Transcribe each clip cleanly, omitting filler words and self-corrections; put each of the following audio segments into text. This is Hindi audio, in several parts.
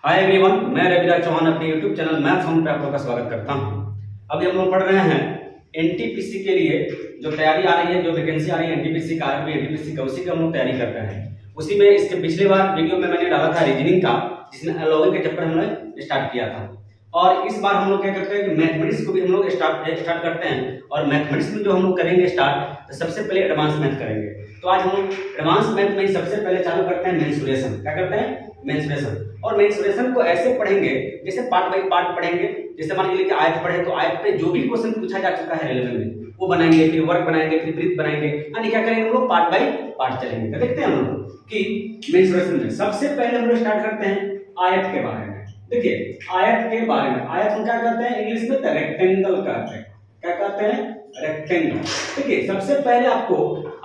हाय एवरीवन, मैं रविराज चौहान अपने यूट्यूब चैनल मैथ्स होम पे आप लोगों का स्वागत करता हूं। अभी हम लोग पढ़ रहे हैं एनटीपीसी के लिए जो तैयारी आ रही है, जो वैकेंसी आ रही है एनटीपीसी का, आरआरबी एनटीपीसी का, उसी का हम लोग तैयारी कर रहे हैं। उसी में इसके पिछले बार वीडियो में मैंने डाला था रीजनिंग का, जिसमें लॉगिन के चैप्टर हमने स्टार्ट किया था। और इस बार हम लोग क्या करते हैं कि मैथमेटिक्स को भी हम लोग स्टार्ट करते हैं। और मैथमेटिक्स में जो हम लोग करेंगे स्टार्ट, तो सबसे पहले एडवांस मैथ करेंगे। तो आज हम लोग एडवांस मैथ में सबसे पहले चालू करते हैं मेंसुरेशन। क्या करते हैं? मेंसुरेशन। और मेंसुरेशन को ऐसे पढ़ेंगे जैसे पार्ट बाय पार्ट पढ़ेंगे। जैसे मान लीजिए कि आयत पढ़े तो आयत पे जो भी क्वेश्चन पूछा जा चुका है रेलवे में वो बनाएंगे, फिर वर्क बनाएंगे, फिर वृत्त बनाएंगे, यानी क्या करेंगे हम लोग पार्ट बाय पार्ट चलेंगे। तो देखते हैं हम लोग कि मेंसुरेशन में सबसे पहले हम लोग स्टार्ट करते हैं आयत के बारे में। देखिए आयत के बारे में, आयत हम क्या कहते हैं इंग्लिश में? रेक्टेंगल कहते हैं। क्या कहते हैं? रेक्टेंगल। देखिए सबसे पहले आपको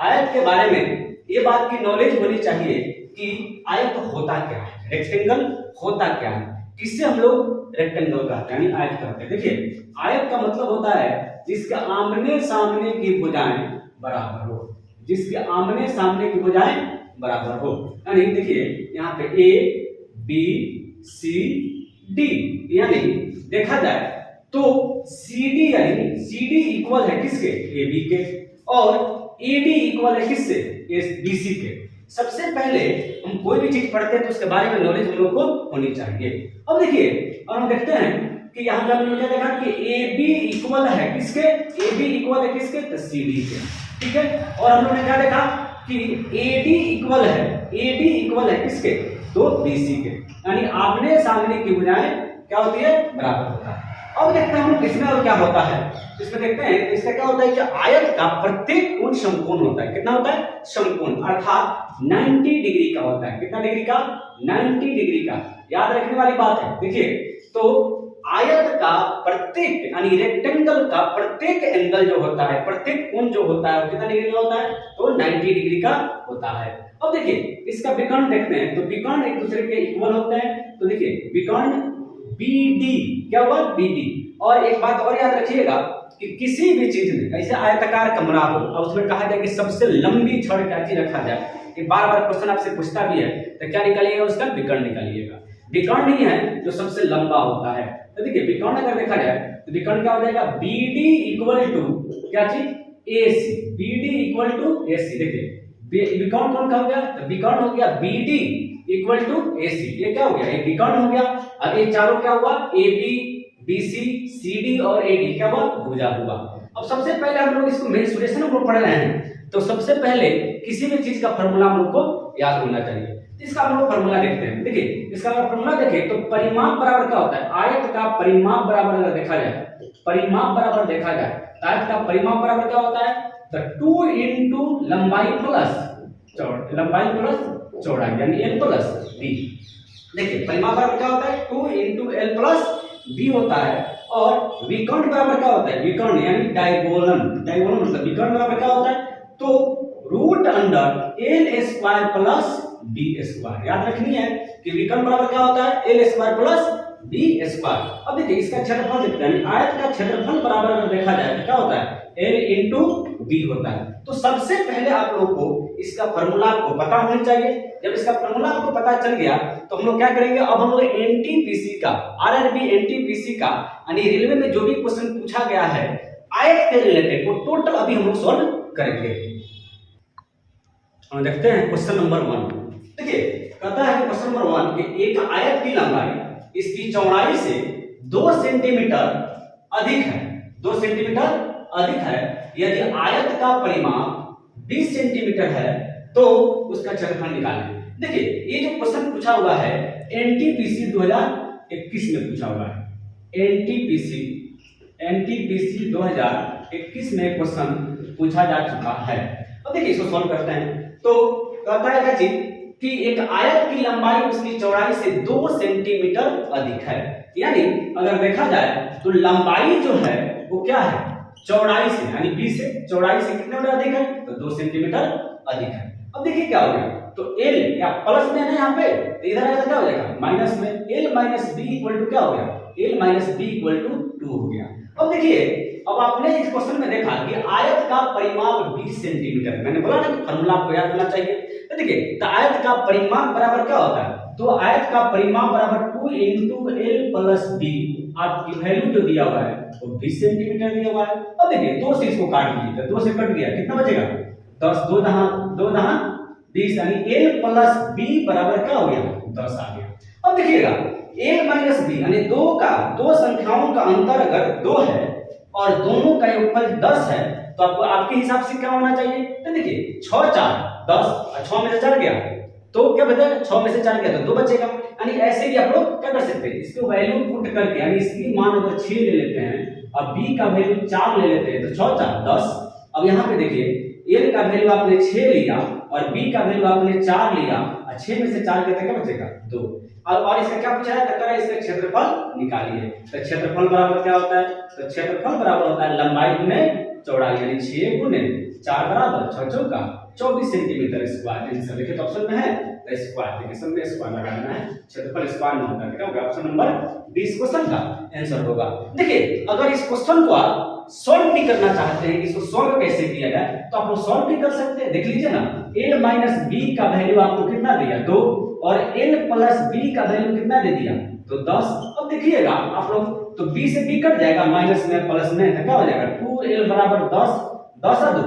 आयत के बारे में ये बात की नॉलेज होनी चाहिए कि आयत होता क्या है, रेक्टेंगल होता क्या है, किससे हम लोग रेक्टेंगल कहते हैं यानी आयत कहते हैं। देखिए आयत का मतलब होता है जिसके आमने सामने की भुजाएं बराबर हो, जिसके आमने सामने की भुजाएं बराबर हो। यानी देखिए यहाँ पे ए बी सी डी, यानी देखा जाए तो सी डी यानी सी डी इक्वल है किसके? ए बी के। और ए डी इक्वल है किससे? बी सी के। सबसे पहले हम कोई भी चीज पढ़ते हैं तो उसके बारे में नॉलेज हम लोग को होनी चाहिए। अब देखिए और हम देखते हैं कि यहाँ पे हमने क्या देखा कि ए बी इक्वल है किसके? ए बी इक्वल है किसके? तो सी डी के। ठीक है। और हम लोग ने क्या देखा कि ए डी इक्वल है, ए डी इक्वल है किसके? तो बी सी के। यानी आमने सामने की भुजाएं क्या होती है? बराबर होता है। अब देखते हैं हम इसमें और क्या होता है। इसमें देखते हैं इसका क्या होता है कि आयत का प्रत्येक कोण समकोण होता है। कितना होता है? समकोण, अर्थात 90 डिग्री का होता है। कितना डिग्री का? 90 डिग्री का। याद रखने वाली बात है। देखिए तो आयत का प्रत्येक यानी रेक्टेंगल का प्रत्येक एंगल जो होता है, प्रत्येक कोण जो होता है वो कितना डिग्री का होता है? तो 90 डिग्री का होता है। अब देखिए इसका विकर्ण देखते हैं तो विकर्ण एक दूसरे के इक्वल होते हैं। तो देखिए विकर्ण BD क्या हुआ? BD। और एक बात और याद रखिएगा कि किसी भी चीज में ऐसे आयताकार कमरा हो और उसमें कहा जाए कि सबसे लंबी छड़ क्या चीज रखा जाए, कि बार बार क्वेश्चन आपसे पूछता भी है तो क्या निकालिएगा? उसका विकर्ण निकालिएगा। विकर्ण नहीं है जो सबसे लंबा होता है। तो देखिए विकर्ण अगर देखा जाए तो विकर्ण क्या हो जाएगा? BD इक्वल टू क्या चीज? AC। BD equal to AC। देखिए विकर्ण कौन का हो गया? तो विकर्ण हो गया BD इक्वल टू AC। ये क्या हो गया? ये विकर्ण हो गया। अब ये चारों क्या हुआ? AB BC CD और AD क्या हुआ? भुजा हुआ। अब सबसे पहले हम लोग इसको मेंसुरेशन को पढ़ रहे हैं तो सबसे पहले किसी भी चीज का फार्मूला हम लोग को याद होना चाहिए। इसका हम लोग फार्मूला देखते हैं। देखिए इसका फार्मूला देखें तो परिमाप बराबर क्या होता है? आयत का परिमाप बराबर अगर देखा जाए, परिमाप बराबर देखा जाए तो आयत का परिमाप बराबर क्या होता है? तो 2 इंटू लंबाई प्लस चौड़ाई यानी L प्लस B। देखिए परिमाप बराबर क्या होता है? 2 इंटू L प्लस B होता है। और विकर्ण बराबर क्या होता है? विकर्ण यानी डायगोनल, डायगोनल मतलब विकर्ण बराबर क्या होता है? तो root under L square plus B square. याद रखनी है कि विकर्ण बराबर क्या होता है? L square plus B square. अब देखिए इसका क्षेत्रफल देखते हैं, आयत का क्षेत्रफल बराबर अगर देखा जाए तो क्या होता है? L इंटू B होता है। तो सबसे पहले आप लोग को इसका फार्मूला आपको पता होना चाहिए। जब इसका फार्मूला आपको पता चल गया तो हम लोग क्या करेंगे? अब हम लोग एनटीपीसी का, आरआरबी एनटीपीसी का यानी रेलवे में जो भी क्वेश्चन पूछा गया है आयत के रिलेटेड वो टोटल अभी हम लोग सॉल्व करेंगे। हम देखते हैं क्वेश्चन नंबर 1। देखिए कहता है क्वेश्चन नंबर 1 कि एक आयत की लंबाई इसकी चौड़ाई से 2 सेंटीमीटर अधिक है, 2 सेंटीमीटर अधिक है। यदि आयत का परिमाप 20 सेंटीमीटर है तो उसका क्षेत्रफल निकालें। देखिए ये जो क्वेश्चन पूछा हुआ है एनटीपीसी 2021 में पूछा हुआ है। एनटीपीसी 2021 में क्वेश्चन पूछा जा चुका है। अब देखिए इसको सॉल्व करते हैं। तो कहता है क्या चीज कि एक आयत की लंबाई उसकी चौड़ाई से 2 सेंटीमीटर अधिक है। यानी अगर देखा जाए तो लंबाई जो है वो क्या है? चौड़ाई से, यानी 20 से चौड़ाई से कितने मीटर अधिक है? तो 2 सेंटीमीटर अधिक है। अब देखिए क्या हो गया? तो L या प्लस में है ना यहाँ पे, तो इधर आएगा क्या हो जाएगा? माइनस में। L minus B equal to क्या हो गया? L minus B equal to 2 हो गया। अब देखिए अब आपने इस क्वेश्चन में देखा कि आयत का परिमाप 20 सेंटीमीटर। मैंने बोला ना कि फार्मूला आपको याद होना चाहिए। तो देखिए तो आयत का परिमाप बराबर क्या होता है? तो आयत का परिमाप बराबर 2 इंटू एल प्लस बी, आपकी वैल्यू जो दिया हुआ है वो 20 सेंटीमीटर दिया हुआ है। अब देखिए 2 से इसको काट दीजिए, तो 2 से कट गया, कितना बचेगा 10, 2 दहा 20, यानी एल प्लस बी बराबर क्या हो गया 10 आ गया। अब देखिएगा एल माइनस बी यानी दो संख्याओं का अंतर अगर 2 है और दोनों का योगफल 10 है तो आपको आपके हिसाब से क्या होना चाहिए। तो देखिए 6 4 10 और 6 में से 4 गया तो क्या बचा, 6 में से 4 गया तो 2 बचेगा। यानी ऐसे ही आप लोग क्या कर सकते हैं, इसको वैल्यू पुट करके, यानी इसकी मान अगर 6 ले लेते हैं और b का वैल्यू 4 ले लेते हैं तो 6 4 10। अब यहाँ पे देखिए a का वैल्यू आपने 6 लिया और b का वैल्यू आपने 4 लिया और 6 में से 4 गया तो क्या बचेगा 2। और इसका क्या पूछा है, कहता है इसका क्षेत्रफल निकालिए। तो क्षेत्रफल बराबर क्या होता है, तो क्षेत्रफल बराबर होता है लंबाई गुने चौड़ाई, यानी 6 गुने 4 बराबर 6 चौका 24 सेंटीमीटर स्क्वायर। आंसर देखिए तो ऑप्शन में है तो स्क्वायर, देखिए सब में स्क्वायर लगाना है, क्षेत्रफल स्क्वायर में होता है, क्या होगा ऑप्शन नंबर 20 क्वेश्चन का आंसर होगा। देखिए अगर इस क्वेश्चन को आप सॉल्व भी करना चाहते हैं, इसको सॉल्व कैसे किया जाए तो आप लोग सॉल्व भी कर सकते हैं। देख लीजिए ना, a माइनस b का वैल्यू आपको कितना दिया 2 और n प्लस b का वैल्यू कितना दे दिया तो 10। अब देखिएगा आप लोग तो b से b कट जाएगा, माइनस में प्लस में तो क्या हो जाएगा 2l बराबर 10, 10 और 2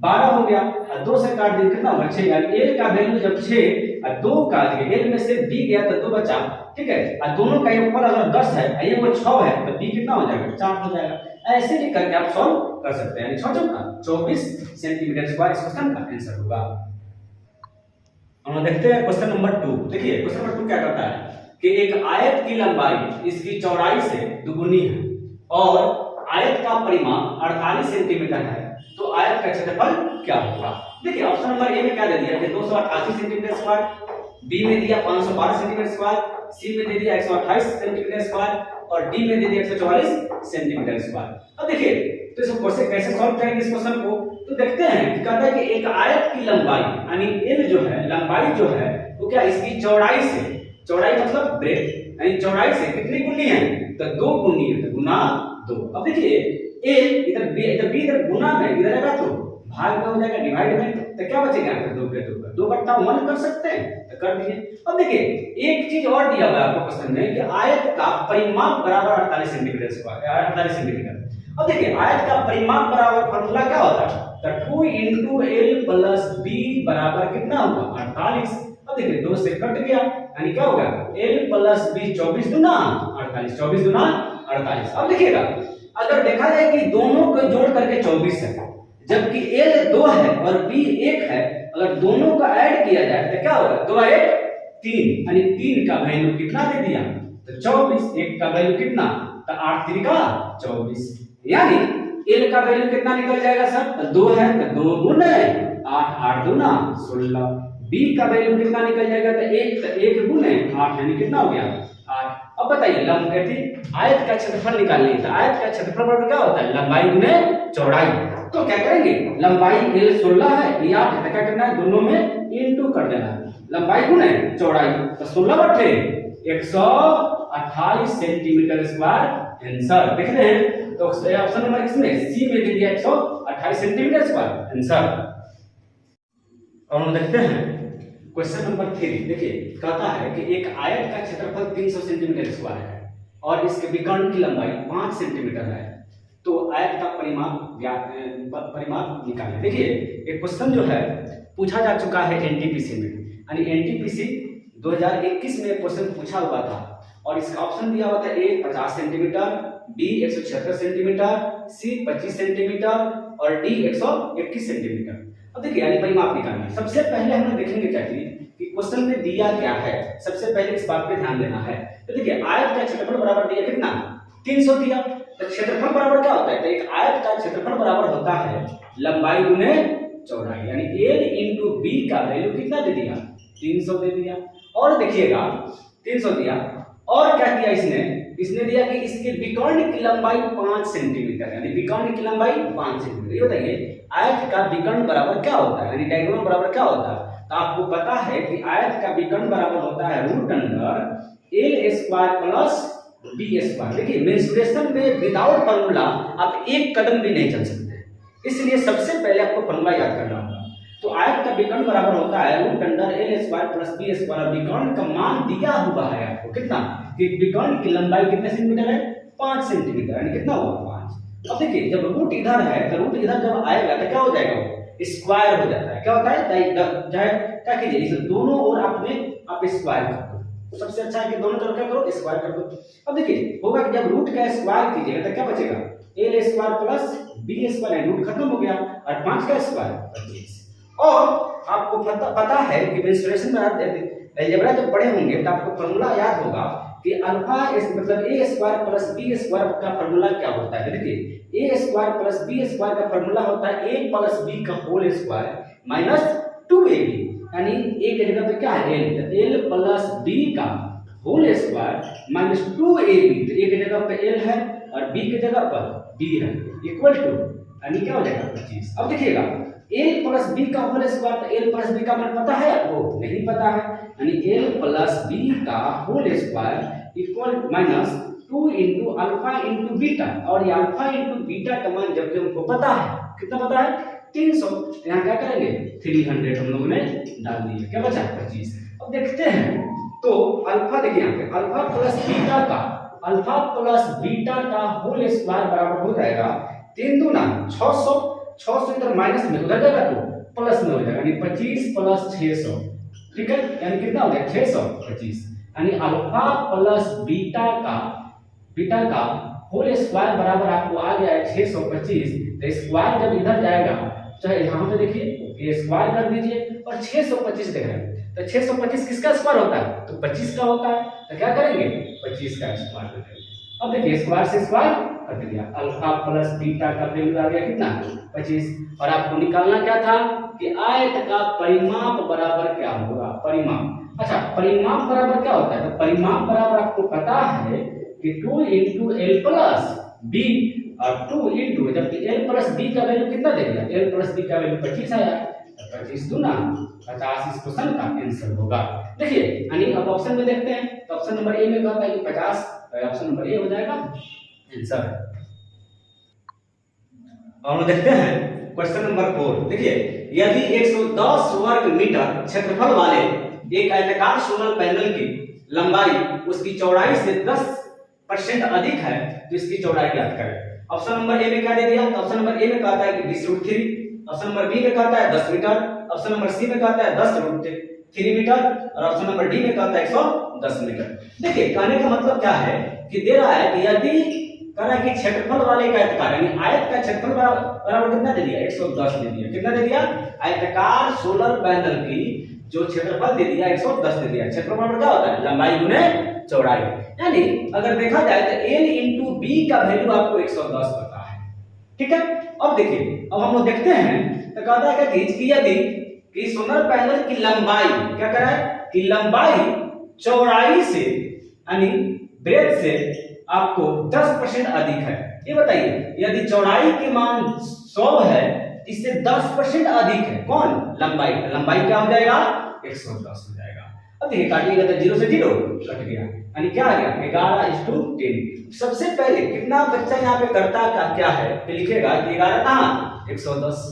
12 हो गया और 2 से काट दिया कितना होगा 6, यानी l का वैल्यू जब 6 और 2 काट दिया l में से b गया तो 2 बचा, ठीक है। और दोनों का योगफल अगर 10 है और ये वो 6 है तो b कितना हो जाएगा 4 हो जाएगा। ऐसे भी करके आप सॉल्व कर सकते हैं, यानी 6 चौका 24 सेंटीमीटर स्क्वायर इस क्वेश्चन का आंसर होगा। हम देखते हैं क्वेश्चन नंबर 2। देखिए क्वेश्चन नंबर 2 क्या करता है कि एक आयत की लंबाई इसकी चौड़ाई से दुगुनी है और आयत का परिमाप 48 सेंटीमीटर है, तो आयत का क्षेत्रफल क्या होगा। देखिए ऑप्शन नंबर ए में क्या दे दिया कि 288 सेंटीमीटर स्क्वायर, बी में दिया 512 सेंटीमीटर स्क्वायर, सी में दे दिया 128 सेंटीमीटर स्क्वायर और डी में दे दिया 144 सेंटीमीटर स्क्वायर। अब देखिए तो इसको कैसे सॉल्व करेंगे इस क्वेश्चन को, तो देखते हैं कि कहता है कि एक आयत की लंबाई यानी l जो है, लंबाई जो है वो क्या इसकी चौड़ाई से, चौड़ाई मतलब ब्रेथ यानी चौड़ाई से कितनी गुनी है तो 2 गुनी है, तो गुना 2। अब देखिए a इधर b इधर गुना में इधर आएगा तो भाग में हो जाएगा, डिवाइड में, तो क्या बचेगा 2 के 2 बट्टा 1 कर सकते हैं तो कर दीजिए। अब देखिए एक चीज और दिया हुआ है आपको क्वेश्चन में कि आयत का परिमाप बराबर 48 सेंटीमीटर स्क्वायर 48 सेंटीमीटर। अब देखिए आयत का परिमाप बराबर फॉर्मूला क्या होता है तो 2 इंटू एल प्लस बी बराबर कितना होगा 48। अब देखिए 2 से कट गया यानी क्या होगा एल प्लस बी 24 दुना 48, 24 दुना 48। अब देखिएगा अगर देखा जाए कि दोनों को जोड़ करके 24 है जबकि एल 2 है और बी 1 है, अगर दोनों का ऐड किया जाए तो क्या होगा 2 1 3, यानी 3 का वैल्यू कितना दे दिया तो 24, 1 का वैल्यू कितना तो 8 3 का 24, यानी l का वैल्यू कितना निकल जाएगा सर तो 2 है तो 2 गुने 8 8 दूना 16, b का वैल्यू कितना निकल जाएगा तो 1 गुने 8 यानी कितना हो गया 8। अब बताइए आयत का क्षेत्रफल निकालनी है तो आयत का क्षेत्रफल बराबर क्या होता है लंबाई गुने चौड़ाई। तो क्या करेंगे लंबाई l 16 है ये 8 है तो क्या करना है दोनों में इनटू कर देना है, लंबाई गुने चौड़ाई तो 16 बटे 128 सेंटीमीटर स्क्वायर आंसर। देख रहे हैं तो ऑप्शन नंबर इसमें सी में दे दिया 128 सेंटीमीटर स्क्वायर आंसर। और हम देखते हैं क्वेश्चन नंबर 3। देखिए कहता है कि एक आयत का क्षेत्रफल 300 सेंटीमीटर स्क्वायर है और इसके विकर्ण की लंबाई 5 सेंटीमीटर है, तो आयत का परिमाप निकालें। देखिए एक क्वेश्चन जो है पूछा जा चुका है एनटीपीसी में, यानी एनटीपीसी 2021 में क्वेश्चन पूछा हुआ था और इसका ऑप्शन दिया हुआ था ए 50 सेंटीमीटर, बी 176 सेंटीमीटर, सी 25 सेंटीमीटर और डी 121 सेंटीमीटर। अब देखिए यानी परिमाप निकालना है। सबसे पहले हम लोग देखेंगे क्या कि क्वेश्चन में दिया क्या है, सबसे पहले इस बात पे ध्यान देना है। तो देखिए आयत का क्षेत्रफल बराबर दिया कितना 300 दिया, तो क्षेत्रफल बराबर क्या होता है तो एक आयत का क्षेत्रफल बराबर होता है लंबाई गुने चौड़ाई, यानी a इंटू बी का वैल्यू कितना दे दिया 300 दे दिया। और देखिएगा 300 दिया और क्या दिया इसने दिया कि इसके विकर्ण की लंबाई 5 सेंटीमीटर, यानी विकर्ण की लंबाई 5 सेंटीमीटर। ये बताइए आयत का विकर्ण बराबर क्या होता है, यानी डायगोनल बराबर क्या होता है, तो आपको पता है कि आयत का विकर्ण बराबर होता है root under L square plus B square. देखिए मेंसुरेशन में विदाउट फार्मूला आप एक कदम भी नहीं चल सकते, इसलिए सबसे पहले आपको फार्मूला याद करना होगा। तो आयत का विकर्ण बराबर होता है root under L square plus B square. और विकर्ण का मान दिया हुआ है आपको कितना, कि विकर्ण की लंबाई कितने सेंटीमीटर है, 5 सेंटीमीटर, यानी कितना हुआ 5। अब देखिए जब रूट इधर है तो रूट इधर जब आएगा तो क्या हो जाएगा, वो स्क्वायर हो जाता है। क्या होता है, चाहे क्या कीजिए, इसे दोनों ओर आप स्क्वायर कर दो। सबसे अच्छा है कि दोनों तरफ क्या करो, स्क्वायर कर दो। अब देखिए होगा कि जब रूट का स्क्वायर कीजिएगा तो क्या बचेगा, L square plus B square, root खत्म हो गया, और 5 का स्क्वायर 25। और आपको पता है कि मेंसुरेशन में आप अलजेब्रा जब पढ़े होंगे तो आपको फॉर्मूला याद होगा कि अल्फा मतलब ए स्क्वायर प्लस बी स्क्वायर का फॉर्मूला क्या होता है। देखिए ए स्क्वायर प्लस बी स्क्वायर का फॉर्मूला होता है ए प्लस बी का होल स्क्वायर माइनस 2ab, यानी ए की जगह पे क्या है एल प्लस बी का होल स्क्वायर माइनस 2ab, तो ए की जगह पे एल है और बी की जगह पर बी है, इक्वल टू यानी क्या हो जाएगा 25। अब देखिएगा एल प्लस बी का होल स्क्वायर, तो एल प्लस बी का मान पता है आपको, नहीं पता है, यानी एल प्लस बी का whole square equal minus 2 into alpha into beta, और ये अल्फा इंटू बीटा का मान जबकि हमको पता है, कितना पता है 300, तो यहाँ क्या करेंगे 300 हम लोगों ने डाल दिया, क्या बचा 25। अब देखते हैं तो अल्फा देखिए यहाँ पे अल्फा प्लस बीटा का होल स्क्वायर बराबर हो जाएगा 3 दूना 600, 600 इधर माइनस में उधर जाएगा तो प्लस में हो जाएगा, यानी 25 प्लस 600, ठीक है, यानी कितना हो गया 625, यानी अल्फा प्लस बीटा का होल स्क्वायर बराबर आपको आ गया है 625। तो स्क्वायर जब इधर जाएगा चाहे यहाँ पे देखिए ये स्क्वायर कर दीजिए और 625 देख रहे हैं, तो 625 किसका स्क्वायर होता है, तो 25 का होता है, तो क्या करेंगे 25 का स्क्वायर करेंगे। अब देखिए स्क्वायर से स्क्वायर कट गया, अल्फा प्लस बीटा का वैल्यू आ गया कितना 25, और आपको निकालना क्या था कि आयत का परिमाप बराबर क्या होगा, परिमाप। अच्छा परिमाप बराबर क्या होता है, तो परिमाप बराबर आपको पता है कि 2 इंटू एल प्लस बी, और 2 इंटू जबकि एल प्लस बी का वैल्यू कितना दे दिया, एल प्लस बी का वैल्यू 25 आया, 25 दूना 50 इस क्वेश्चन का आंसर होगा। देखिए यानी अब ऑप्शन में देखते हैं, तो ऑप्शन नंबर ए में कहता है कि 50, ऑप्शन नंबर ए हो जाएगा आंसर। और देखते हैं क्वेश्चन नंबर 4। देखिए यदि 110 वर्ग मीटर क्षेत्रफल वाले एक आयताकार सोलर पैनल की लंबाई उसकी चौड़ाई से 10% अधिक है तो इसकी चौड़ाई ज्ञात करें। ऑप्शन नंबर ए में क्या दे दिया, ऑप्शन नंबर ए में कहता है कि 20√3, ऑप्शन नंबर बी में कहता है 10 मीटर, ऑप्शन नंबर सी में कहता है 10√3 मीटर, और ऑप्शन नंबर डी में कहता है 110 मीटर। देखिए कहने का मतलब क्या है कि दे रहा है कि यदि कह रहा है कि क्षेत्रफल वाले का आयताकार यानी आयत का क्षेत्रफल बराबर कितना दे दिया 110 दे दिया, कितना दे दिया, आयताकार सोलर पैनल की जो क्षेत्रफल दे दिया 110 दे दिया। क्षेत्रफल बराबर क्या होता है, लंबाई गुने चौड़ाई, यानी अगर देखा जाए तो एल इंटू बी का वैल्यू आपको 110 पता है, ठीक है। अब देखिए अब हम लोग देखते हैं तो कहता है कि यदि कि सोलर पैनल की लंबाई क्या कर रहा है कि लंबाई चौड़ाई से यानी ब्रेथ से आपको 10% अधिक है। ये बताइए यदि चौड़ाई के मान 100 है इससे 10% अधिक है कौन, लंबाई, लंबाई क्या हो जाएगा 110 हो जाएगा। अब देखिए काटिएगा तो 0 से 0 कट गया, यानी क्या आ गया 11:10। सबसे पहले कितना बच्चा यहाँ पे करता का क्या है तो लिखेगा कि 11 कहाँ 110,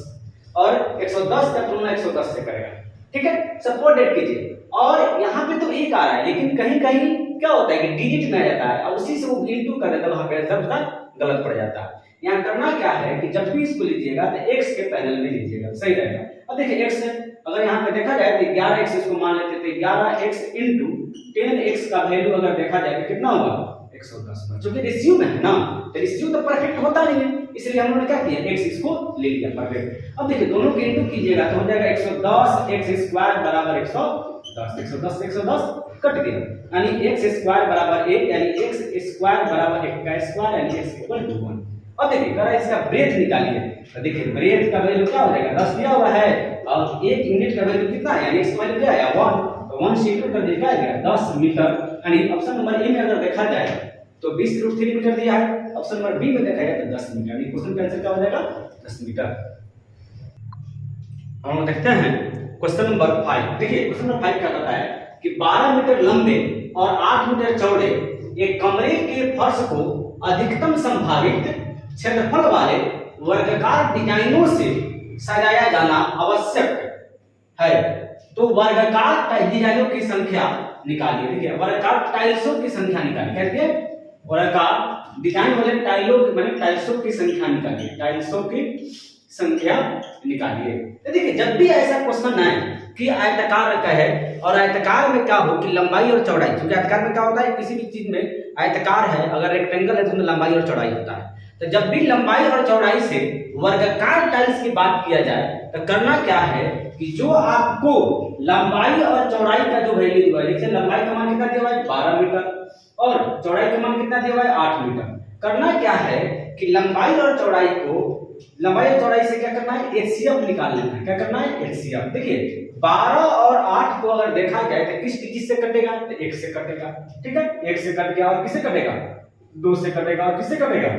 और 110 का तुलना 110 से करेगा, ठीक है, सपोर्टेड कीजिए। और यहाँ पे तो 1 आ रहा है लेकिन कहीं कहीं क्या होता है कि डिजिट में आ जाता है और उसी से वो इंटू कर देता है, वहां पे आंसर उसका गलत पड़ जाता है। यहाँ करना क्या है कि जब भी इसको लीजिएगा तो x के पैनल में लीजिएगा, सही रहेगा। अब देखिए x है, अगर यहाँ पे देखा जाए तो 11x इसको मान लेते थे, 11x इंटू 10x का वैल्यू अगर देखा जाए तो कितना होगा 110, क्योंकि रेशियो में है ना, तो रेशियो तो परफेक्ट होता नहीं है, इसलिए हम लोगों ने क्या किया x इसको ले लिया परफेक्ट। अब देखिए दोनों के इंटू कीजिएगा तो हो जाएगा 110 x स्क्वायर बराबर 110, 110 से 110 कट गया, यानी x स्क्वायर बराबर 1, यानी x स्क्वायर बराबर 1 का स्क्वायर यानी x इक्वल टू 1। अब देखिए जरा इसका ब्रेथ निकालिए, तो देखिए ब्रेथ का वैल्यू क्या हो जाएगा 10 दिया हुआ है और 1 यूनिट का वैल्यू कितना है यानी x का वैल्यू क्या है 1, तो 1 से इंटू कर दिया गया 10 मीटर, यानी ऑप्शन नंबर ए में अगर देखा जाए तो 20√3 मीटर दिया है, ऑप्शन नंबर बी में देखा जाए तो 10 मीटर, यानी क्वेश्चन का आंसर क्या हो जाएगा 10 मीटर। हम देखते हैं क्वेश्चन नंबर 5। देखिए क्वेश्चन नंबर 5 क्या कहता है कि 12 मीटर लंबे और 8 मीटर चौड़े एक कमरे के फर्श को अधिकतम संभावित क्षेत्रफल वाले वर्गाकार डिजाइनों से सजाया जाना आवश्यक है तो वर्गाकार टाइलों की संख्या निकालिए। देखिए वर्गाकार टाइल्सों की संख्या निकालिए, कहते हैं वर्गाकार डिजाइन वाले टाइलों माने टाइल्सों की संख्या निकालिए, टाइल्सों की संख्या निकालिए। तो देखिए जब भी ऐसा क्वेश्चन आए कि आयताकार का है और आयताकार में क्या हो कि लंबाई और चौड़ाई, क्योंकि आयताकार में क्या होता है किसी भी चीज में आयताकार है अगर रेक्टेंगल है तो उसमें लंबाई और चौड़ाई होता है। तो जब भी लंबाई और चौड़ाई से वर्गाकार टाइल्स की बात किया जाए तो करना क्या है कि जो आपको लंबाई और चौड़ाई का जो वैल्यू दिया है, देखिए लंबाई का मान कितना दिया हुआ है 12 मीटर और चौड़ाई का मान कितना दिया हुआ है 8 मीटर। करना क्या है कि लंबाई और चौड़ाई से क्या करना है एचसीएफ निकाल लेना है। क्या करना है एचसीएफ। देखिए 12 और 8 को अगर देखा जाए तो किस से कटेगा तो 1 से कटेगा, ठीक है 1 से कट गया और किससे कटेगा 2 से कटेगा और किससे कटेगा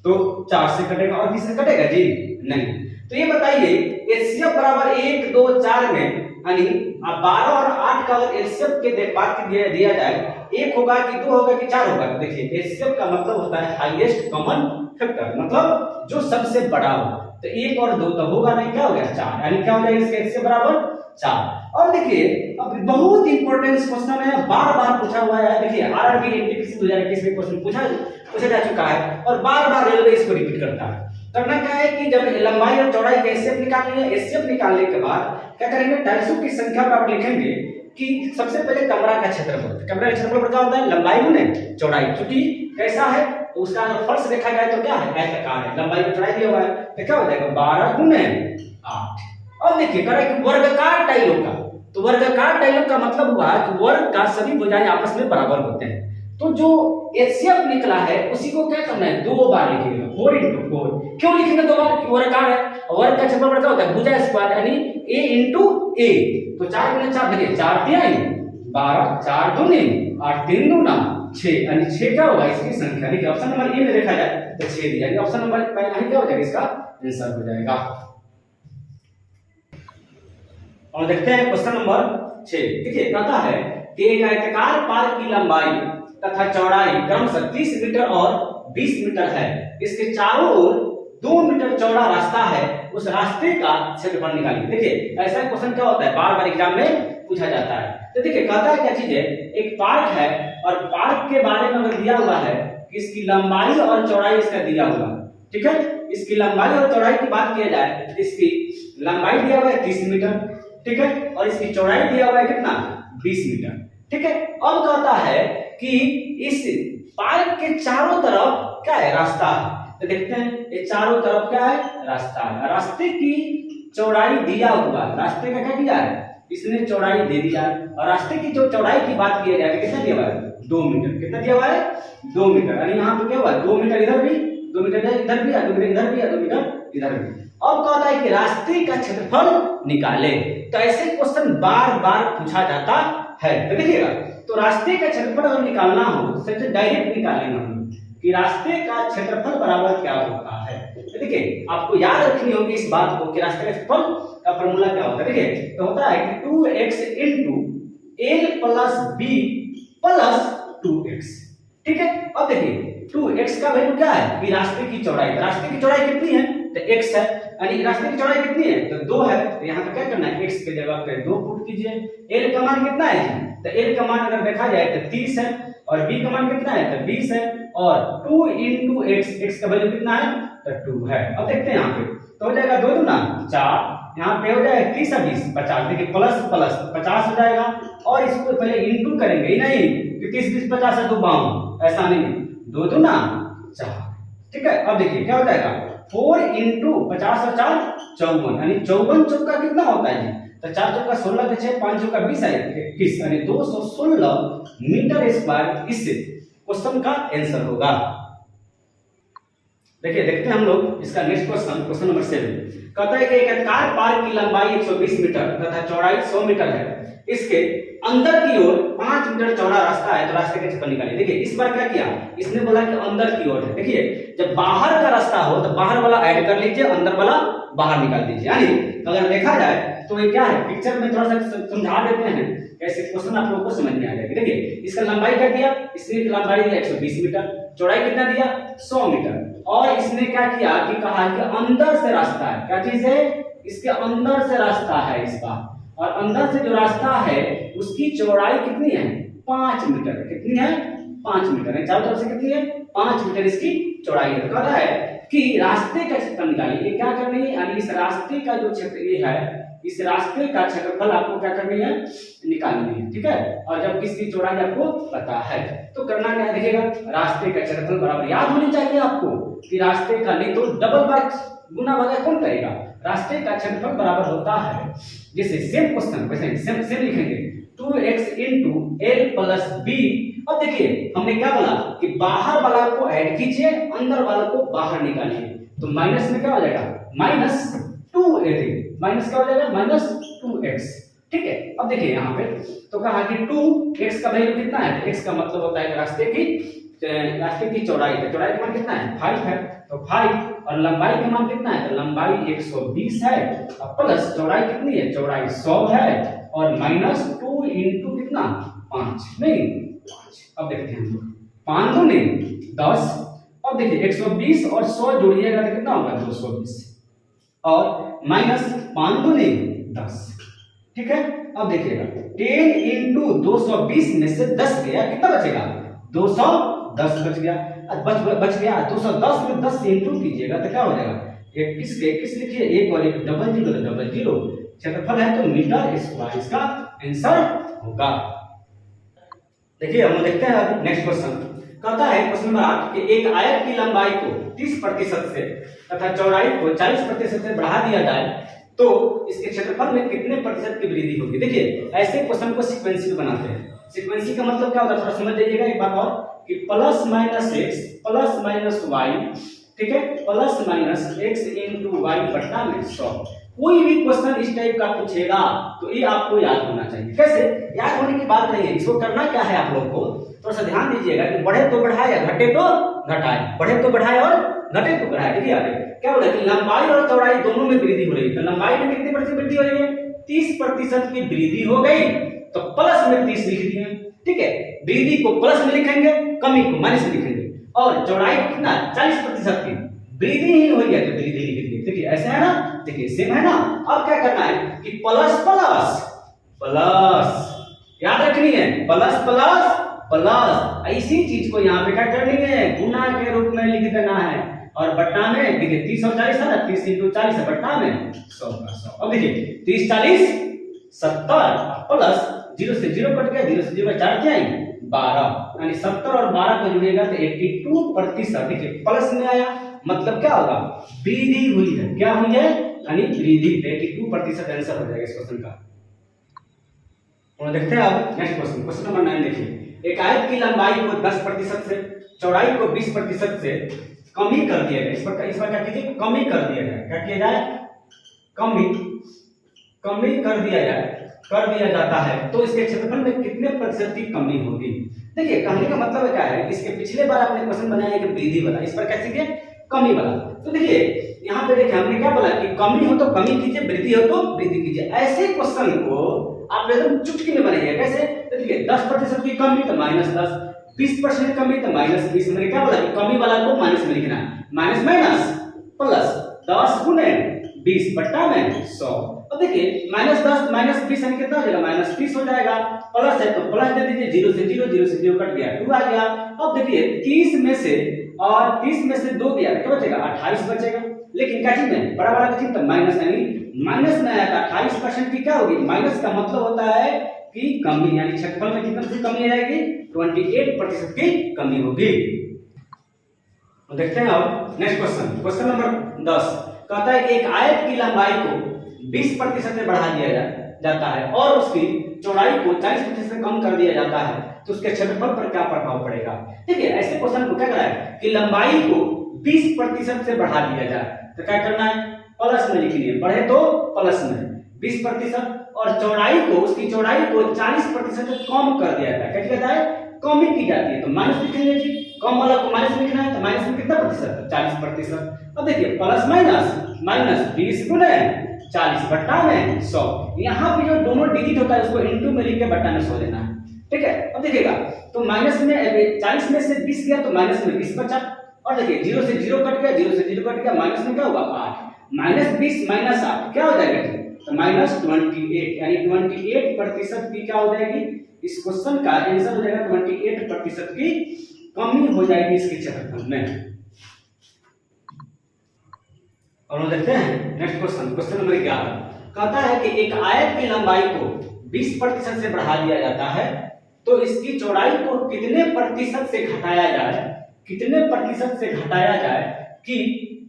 तो 4 से कटेगा और किससे कटेगा जी नहीं। तो ये बताइए एचसीएफ बराबर 1 2 4 में यानी 12 और 8 का अगर एचसीएफ के बात दिया जाए 1 होगा कि 2 होगा कि 4 होगा। देखिए एचसीएफ का मतलब होता है हाईएस्ट कॉमन फैक्टर, मतलब जो सबसे बड़ा हो। तो 1 और 2 तो होगा नहीं, क्या हो गया 4, यानी क्या हो जाएगा इसका एचसीएफ बराबर 4। और देखिए अब बहुत इंपॉर्टेंट क्वेश्चन है, बार बार पूछा हुआ है। देखिए आरआरबी एनटीपीसी 2021 में क्वेश्चन पूछा जा चुका है और बार बार रेलवे इसको रिपीट करता है। करना क्या है कि जब लंबाई और चौड़ाई का एचसीएफ निकालनी है, एचसीएफ निकालने के बाद क्या करेंगे टाइल्सों की संख्या पर आप लिखेंगे कि सबसे पहले कमरा का क्षेत्रफल, कमरा का क्षेत्रफल क्या होता है लंबाई गुने चौड़ाई, क्योंकि कैसा है तो उसका अगर फर्श देखा जाए तो क्या है आयताकार है, लंबाई और चौड़ाई दिया हुआ है तो क्या हो जाएगा 12 गुने 8। अब देखिए करें वर्गाकार टाइलों का, तो वर्गाकार टाइलों का मतलब हुआ कि वर्ग का सभी भुजाएं आपस में बराबर होते हैं। तो जो एचसीएफ निकला है उसी को क्या करना है 2 बार लिखिएगा 4 into 4। क्यों लिखेंगे 2 बार वर्गाकार है, वर्ग का क्षेत्रफल क्या होता है भुजा स्क्वायर यानी a into a। तो 4 गुने 4 देखिए 4 तिहाई 12 4 दूनी 8 3 दूना 6 यानी 6 क्या होगा इसकी संख्या। देखिए ऑप्शन नंबर ए में देखा जाए तो 6 दिया गया, ऑप्शन नंबर पहला ही क्या हो जाएगा इसका आंसर हो जाएगा। और देखते हैं क्वेश्चन नंबर 6। देखिए कहता है कि एक आयताकार पार्क की लंबाई तथा चौड़ाई क्रमशः 30 मीटर और 20 मीटर है, इसके चारों ओर 2 मीटर चौड़ा रास्ता है, उस रास्ते का क्षेत्रफल निकालिए। देखिए ऐसा क्वेश्चन क्या होता है बार बार एग्जाम में पूछा जाता है। तो देखिए कहता है क्या चीज है एक पार्क है और पार्क के बारे में अगर दिया हुआ है कि इसकी लंबाई और चौड़ाई इसका दिया हुआ, ठीक है इसकी लंबाई और चौड़ाई की बात किया जाए इसकी लंबाई दिया हुआ है 30 मीटर, ठीक है और इसकी चौड़ाई दिया हुआ है कितना 20 मीटर, ठीक है। अब कहता है कि इस पार्क के चारों तरफ क्या है रास्ता है, तो देखते हैं ये चारों तरफ क्या है रास्ता है, रास्ते की चौड़ाई दिया हुआ है, रास्ते का क्या किया है इसने चौड़ाई दे दिया है और रास्ते की जो चौड़ाई की बात किया जाए कितना दिया हुआ है 2 मीटर, कितना दिया हुआ है 2 मीटर यानी यहाँ पे क्या हुआ 2 मीटर इधर भी 2 मीटर इधर भी 2 मीटर इधर भी 2 मीटर इधर भी। अब कहता है कि रास्ते का क्षेत्रफल निकाले, तो ऐसे क्वेश्चन बार बार पूछा जाता है। तो देखिएगा तो रास्ते का क्षेत्रफल अगर निकालना हो तो सबसे डायरेक्ट निकालेंगे हम कि रास्ते का क्षेत्रफल बराबर क्या होता है। तो देखिए आपको याद रखनी होगी इस बात को कि रास्ते का क्षेत्रफल का फॉर्मूला क्या होता है। देखिए तो होता है कि 2x into l plus b plus 2x, ठीक है। अब देखिए 2x का वैल्यू क्या है कि रास्ते की चौड़ाई, रास्ते की चौड़ाई कितनी है तो x है यानी रास्ते की चौड़ाई कितनी है तो 2 है, तो यहाँ पे क्या करना है x की जगह पे 2 पुट कीजिए। l का मान कितना है तो l का मान अगर देखा जाए तो 30 है और b का मान कितना है तो 20 है और 2 into x, x का वैल्यू कितना है तो 2 है। अब देखते हैं यहाँ पे तो हो जाएगा 2 दूना 4, यहाँ पे हो जाएगा 30 और 20 50, देखिए प्लस प्लस 50 हो जाएगा और इसको पहले इंटू करेंगे ही नहीं कि 30 20 50 है तो 52, ऐसा नहीं 2 दूना 4, ठीक है। अब देखिए क्या हो जाएगा 4 into 50 और 4 54 यानी 54 चौका कितना होता है तो 4 चौका 16 के 6 5 चौका 20 है 21 यानी 216 मीटर स्क्वायर इस क्वेश्चन का आंसर होगा। देखिए देखते हैं हम लोग इसका नेक्स्ट क्वेश्चन, क्वेश्चन नंबर 7 कहता है कि एक आयताकार पार्क की लंबाई 120 मीटर तथा चौड़ाई 100 मीटर है, इसके अंदर की ओर 5 मीटर चौड़ा रास्ता है, तो रास्ते का क्षेत्रफल निकालिए। देखिए इस बार क्या किया इसने बोला कि अंदर की ओर है, देखिए जब बाहर का रास्ता हो तो बाहर वाला ऐड कर लीजिए अंदर वाला बाहर निकाल दीजिए। यानी अगर देखा जाए तो ये क्या है पिक्चर में थोड़ा सा समझा देते हैं कैसे क्वेश्चन आप लोगों को समझ में आ जाएगा। देखिए इसका लंबाई क्या दिया, इसने लंबाई दिया 120 मीटर, चौड़ाई कितना दिया 100 मीटर और इसने क्या किया कि कहा कि अंदर से रास्ता है, क्या चीज है इसके अंदर से रास्ता है इस बार, और अंदर से जो रास्ता है उसकी चौड़ाई कितनी है 5 मीटर। कितनी है 5 मीटर है। चारों तरफ से कितनी है 5 मीटर इसकी चौड़ाई है। कह रहा है कि रास्ते का क्षेत्रफल निकालिए। ये क्या करनी है यानी इस रास्ते का जो क्षेत्र ये है इस रास्ते का क्षेत्रफल आपको क्या करनी है निकालनी है। ठीक है। और जब इसकी चौड़ाई आपको पता है तो करना क्या देखिएगा रास्ते का क्षेत्रफल बराबर याद होनी चाहिए आपको कि रास्ते का नहीं तो डबल बार गुना वगैरह कौन करेगा। रास्ते का क्षेत्रफल बराबर होता है जैसे सेम क्वेश्चन वैसे सेम लिखेंगे 2x into l plus b। अब देखिए हमने क्या बोला कि बाहर वाला को ऐड कीजिए अंदर वाला को बाहर निकालिए तो माइनस में क्या हो जाएगा -2a। माइनस क्या हो जाएगा -2x। ठीक है। अब देखिए यहाँ पे तो कहा कि 2x का वैल्यू कितना है x का मतलब होता है रास्ते की चौड़ाई है। चौड़ाई का मान कितना है 5 है तो 5 और लंबाई का मान कितना है तो लंबाई 120 है और प्लस चौड़ाई कितनी है चौड़ाई 100 है और -2 into कितना 5 नहीं 5। अब देखते हैं 5 दूनी 10। अब देखिए 120 और 100 जोड़िएगा तो कितना होगा 220 और -5 दूनी 10। ठीक है। अब देखिएगा 10 into 220 में से 10 गया कितना बचेगा 210 बच गया। बच गया 210 में 10 इंटू कीजिएगा तो क्या हो जाएगा 21 लिखिए एक और एक डबल जीरो क्षेत्रफल है तो मीटर स्क्वायर इसका आंसर होगा। देखिए हम देखते हैं अब नेक्स्ट क्वेश्चन। कहता है क्वेश्चन नंबर 8 कि एक आयत की लंबाई को 30% से तथा चौड़ाई को 40% से बढ़ा दिया जाए तो इसके क्षेत्रफल में कितने प्रतिशत की वृद्धि होगी। देखिए ऐसे क्वेश्चन को सीक्वेंशियल बनाते हैं। सीक्वेंशियल का मतलब क्या होता है थोड़ा समझ लीजिएगा एक बात और कि plus minus x plus minus y ठीक है plus minus x into y बटा में 100। कोई भी क्वेश्चन इस टाइप का पूछेगा तो ये आपको याद होना चाहिए। कैसे याद होने की बात नहीं है इसको करना क्या है आप लोग को थोड़ा सा ध्यान दीजिएगा कि बढ़े तो बढ़ाए घटे तो घटाए बढ़े तो बढ़ाए और घटे तो बढ़ाए। देखिए याद है क्या बोला कि लंबाई और चौड़ाई दोनों में वृद्धि हो रही है तो लंबाई में कितनी प्रतिशत वृद्धि हो रही है 30% की वृद्धि हो गई तो प्लस में 30 लिख दिए। ठीक है। वृद्धि को प्लस में लिखेंगे कमी को माइनस में लिखेंगे और चौड़ाई कितना 40% की वृद्धि ही हुई है तो वृद्धि लिख दिए। देखिए ऐसे है ना देखिए सेम है ना। अब क्या करना है कि प्लस प्लस प्लस याद रखनी है प्लस प्लस प्लस ऐसी चीज को यहाँ पे क्या करनी है गुना के रूप में लिख देना है और बट्टा में देखिए 30 और 40 है ना 30 into 40 है बट्टा में 100 का 100। अब देखिए 30 40 70 प्लस 0 से 0 कट गया 0 से 0 4 क्या है 12 यानी 70 और 12 को जोड़िएगा तो 82%। देखिए प्लस में आया मतलब क्या होगा वृद्धि हुई है। क्या हुई है यानी वृद्धि 82% आंसर हो जाएगा इस क्वेश्चन का। और देखते हैं अब नेक्स्ट क्वेश्चन क्वेश्चन नंबर 9 देखिए एक आयत की लंबाई को 10% से चौड़ाई को 20% से कमी कर दिया जाए। इस पर क्या कीजिए कमी कर दिया जाए। क्या किया जाए कमी कर दिया जाता है तो इसके क्षेत्रफल में कितने प्रतिशत की कमी होगी। देखिए कहने का मतलब क्या है इसके पिछले बार आपने क्वेश्चन बनाया कि वृद्धि वाला इस पर क्या कीजिए कमी वाला। तो देखिए यहाँ पे देखिए हमने क्या बोला कि कमी हो तो कमी कीजिए वृद्धि हो तो वृद्धि कीजिए। ऐसे क्वेश्चन को आप एकदम चुटकी में बनाइए। कैसे तो देखिए 10% की कमी तो -10 20% कमी तो -20। मैंने क्या बोला कि कमी वाला को माइनस में लिखना माइनस माइनस प्लस 10 गुने 20 बट्टा में 100। अब देखिए -10 -20 यानी कितना हो जाएगा -30 हो जाएगा। प्लस है तो प्लस दे दीजिए 0 से 0 कट गया 2 आ गया। अब देखिए 30 में से और 30 में से 2 गया तो क्या बचेगा 28 बचेगा। लेकिन क्या चीज में बड़ा वाला चीज तो माइनस यानी माइनस में आया था 28% की क्या होगी माइनस का मतलब होता है कि कमी यानी क्षेत्रफल में कितना से कमी आएगी 28% की कमी होगी। तो देखते हैं अब नेक्स्ट क्वेश्चन नंबर 10 कहता है कि एक आयत की लंबाई को 20% से बढ़ा दिया जाता है और उसकी चौड़ाई को 40% से कम कर दिया जाता है तो उसके क्षेत्रफल पर क्या प्रभाव पड़ेगा। देखिए ऐसे क्वेश्चन को क्या करा है कि लंबाई को 20% से बढ़ा दिया जाए तो क्या करना है प्लस में लिखनी है बढ़े तो प्लस में 20% और चौड़ाई को उसकी चौड़ाई को 40% से कम कर दिया जाता है। क्या किया जाता है कमी की जाती है तो माइनस लिखेंगे जी कम वाला को माइनस लिखना है तो माइनस में कितना प्रतिशत 40%। अब देखिए प्लस माइनस 20 गुने 40 बट्टा में 100। यहाँ पे जो दोनों डिजिट होता है उसको इनटू में लिख के बट्टा में 100 लेना है। ठीक है। अब देखिएगा तो माइनस में 40 में से 20 गया तो माइनस में 20 बचा और देखिए 0 से 0 कट गया 0 से 0 कट गया माइनस में क्या होगा 8 -20 -8 क्या हो जाएगा तो -28 यानी 28% की क्या हो जाएगी, इस क्वेश्चन का आंसर हो जाएगा 28% की कमी हो जाएगी इसके क्षेत्रफल में। और हम देखते हैं नेक्स्ट क्वेश्चन, क्वेश्चन नंबर 11 कहता है कि एक आयत की लंबाई को 20% से बढ़ा दिया जाता है तो इसकी चौड़ाई को कितने प्रतिशत से घटाया जाए, कितने प्रतिशत से घटाया जाए कि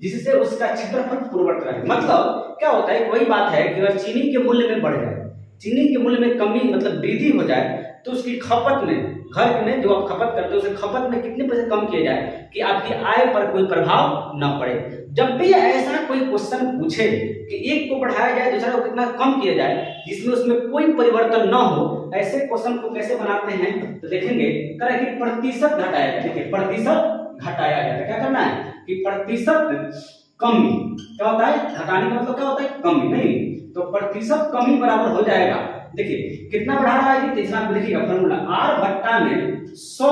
जिससे उसका क्षेत्रफल पूर्ववत रहे। मतलब क्या होता है, वही बात है कि अगर चीनी के मूल्य में बढ़ जाए, चीनी के मूल्य में कमी मतलब वृद्धि हो जाए तो उसकी खपत में, घर में जो आप खपत करते हो उसे खपत में कितने पैसे कम किए जाए कि आपकी आय पर कोई प्रभाव न पड़े। जब भी ऐसा कोई क्वेश्चन पूछे कि एक को बढ़ाया जाए दूसरा को कितना कम किया जाए जिसमें उसमें कोई परिवर्तन न हो, ऐसे क्वेश्चन को कैसे बनाते हैं तो देखेंगे करें कि प्रतिशत घटाया जाए। देखिए प्रतिशत घटाया जाए, क्या करना है कि प्रतिशत कमी, क्या होता है घटाने का मतलब क्या होता है कमी, नहीं तो प्रतिशत कमी बराबर हो जाएगा। देखिए कितना बढ़ा रहा है, तीसरा लिखिएगा फॉर्मूला r बट्टा में 100,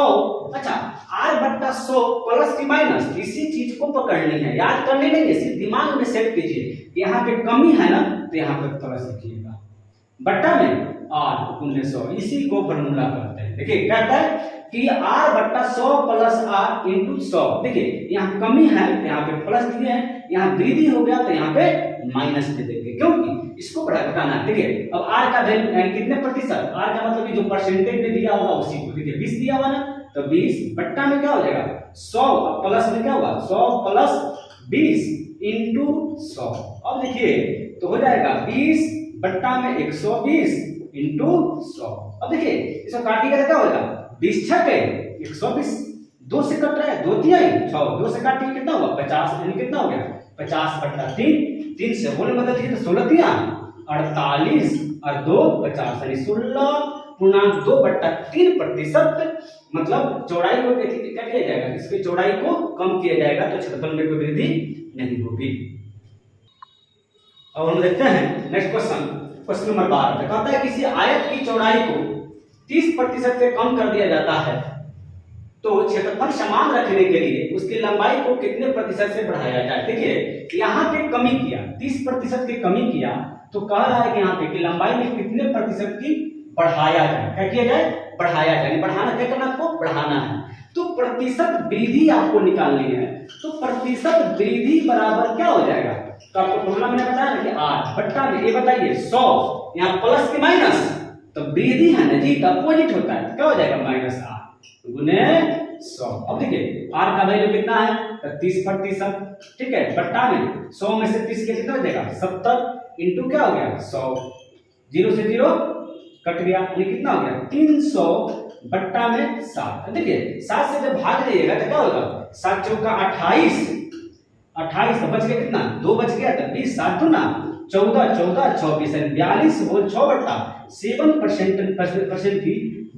अच्छा r बट्टा 100 प्लस की माइनस, इसी चीज को पकड़नी है, याद करनी नहीं है, सिर्फ दिमाग में सेट कीजिए। यहाँ पे कमी है ना तो यहाँ पे प्लस लिखिएगा, बट्टा में r गुने 100, इसी को फॉर्मूला कहते हैं। देखिए क्या कहता है कि r बट्टा 100 प्लस r इंटू 100। देखिए यहाँ कमी है तो यहाँ पे प्लस दिए हैं, यहाँ वृद्धि हो गया तो यहाँ पे माइनस दे देंगे क्योंकि इसको बड़ा घटाना है। देखिए अब r का वैल्यू कितने प्रतिशत, r का मतलब जो परसेंटेज में दिया होगा उसी को, देखिए 20 दिया हुआ ना तो 20 बट्टा में क्या हो जाएगा 100, प्लस में क्या हुआ 100 प्लस 20 इंटू 100। अब देखिए तो हो जाएगा 20 बट्टा में 120 इंटू 100। अब देखिए इसको काटिएगा तो क्या होगा 20 छठे 120, 2 से कट रहा है 2 तिहाई 6, 2 से काटिए कितना हुआ 50, यानी कितना हो गया 50 बट्टा 3, 3 से होने मतलब देखिए तो 16 तिया 48 और 2 50 यानी 16.2 बट्टा 3%, मतलब चौड़ाई को क्या किया जाएगा, इसकी चौड़ाई को कम किया जाएगा तो क्षेत्रफल में कोई वृद्धि नहीं होगी। अब हम देखते हैं नेक्स्ट क्वेश्चन, क्वेश्चन नंबर 12 कहता है किसी आयत की चौड़ाई को 30% से कम कर दिया जाता है तो क्षेत्रफल समान रखने के लिए उसकी लंबाई को कितने प्रतिशत से बढ़ाया जाए। देखिए यहाँ पे कमी किया 30% की कमी किया तो कह रहा है कि यहाँ पे कि लंबाई में कितने प्रतिशत की बढ़ाया जाए, क्या किया जाए बढ़ाया जाए, बढ़ाना क्या करना आपको बढ़ाना है तो प्रतिशत वृद्धि आपको निकालनी है। तो प्रतिशत वृद्धि बराबर क्या हो जाएगा, तो आपको फॉर्मूला मैंने बताया ना कि r बट्टा में ये बताइए 100, यहाँ प्लस की माइनस तो वृद्धि है ना जी, तो अपोजिट होता है, क्या हो जाएगा -r गुने 100। अब देखिए r का वैल्यू कितना है तो 30%, ठीक है, बट्टा में 100 में से 30 के कितना हो जाएगा 70 इंटू क्या हो गया 100, 0 से 0 कट गया, ये कितना हो गया 300 बट्टा में 7। देखिए 7 से जब भाग देगा तो क्या होगा 7 चौका 28, 28 तो बच गया कितना 2 बच गया तो 20, 7 दूना 14, 14 24 42 होल 6 बट्टा 7% की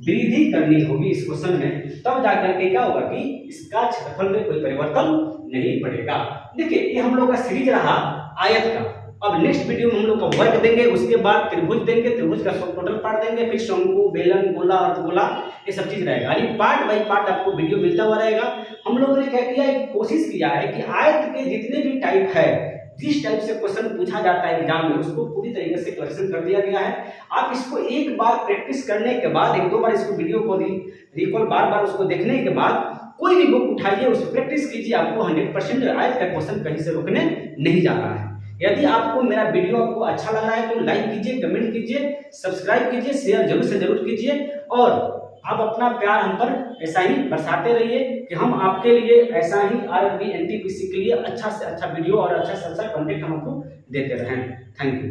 वृद्धि करनी होगी इस क्वेश्चन में, तब जाकर के क्या होगा कि इसका क्षेत्रफल में कोई परिवर्तन नहीं पड़ेगा। देखिए ये हम लोग का सीरीज रहा आयत का। अब नेक्स्ट वीडियो में हम लोग का वर्ग देंगे, उसके बाद त्रिभुज देंगे, त्रिभुज का टोटल पार्ट देंगे, फिर शंकु, बेलन, गोला, अर्धगोला, ये सब चीज रहेगा, यानी पार्ट बाय पार्ट आपको वीडियो मिलता हुआ रहेगा। हम लोगों ने क्या किया, एक कोशिश किया है कि आयत के जितने भी टाइप है, जिस टाइप से क्वेश्चन पूछा जाता है एग्जाम में, उसको पूरी तरीके से क्वेश्चन कर दिया गया है। आप इसको एक बार प्रैक्टिस करने के बाद, एक दो बार इसको वीडियो को रिकॉल बार बार उसको देखने के बाद कोई भी बुक उठाइए, उसको प्रैक्टिस कीजिए, आपको 100% आयत का क्वेश्चन कहीं से रुकने नहीं जा रहा है। यदि आपको मेरा वीडियो आपको अच्छा लग रहा है तो लाइक कीजिए, कमेंट कीजिए, सब्सक्राइब कीजिए, शेयर जरूर से जरूर कीजिए, और आप अपना प्यार हम पर ऐसा ही बरसाते रहिए कि हम आपके लिए ऐसा ही आरआरबी एनटीपीसी के लिए अच्छा से अच्छा वीडियो और अच्छा से अच्छा कंटेंट हम आपको देते रहें। Thank you.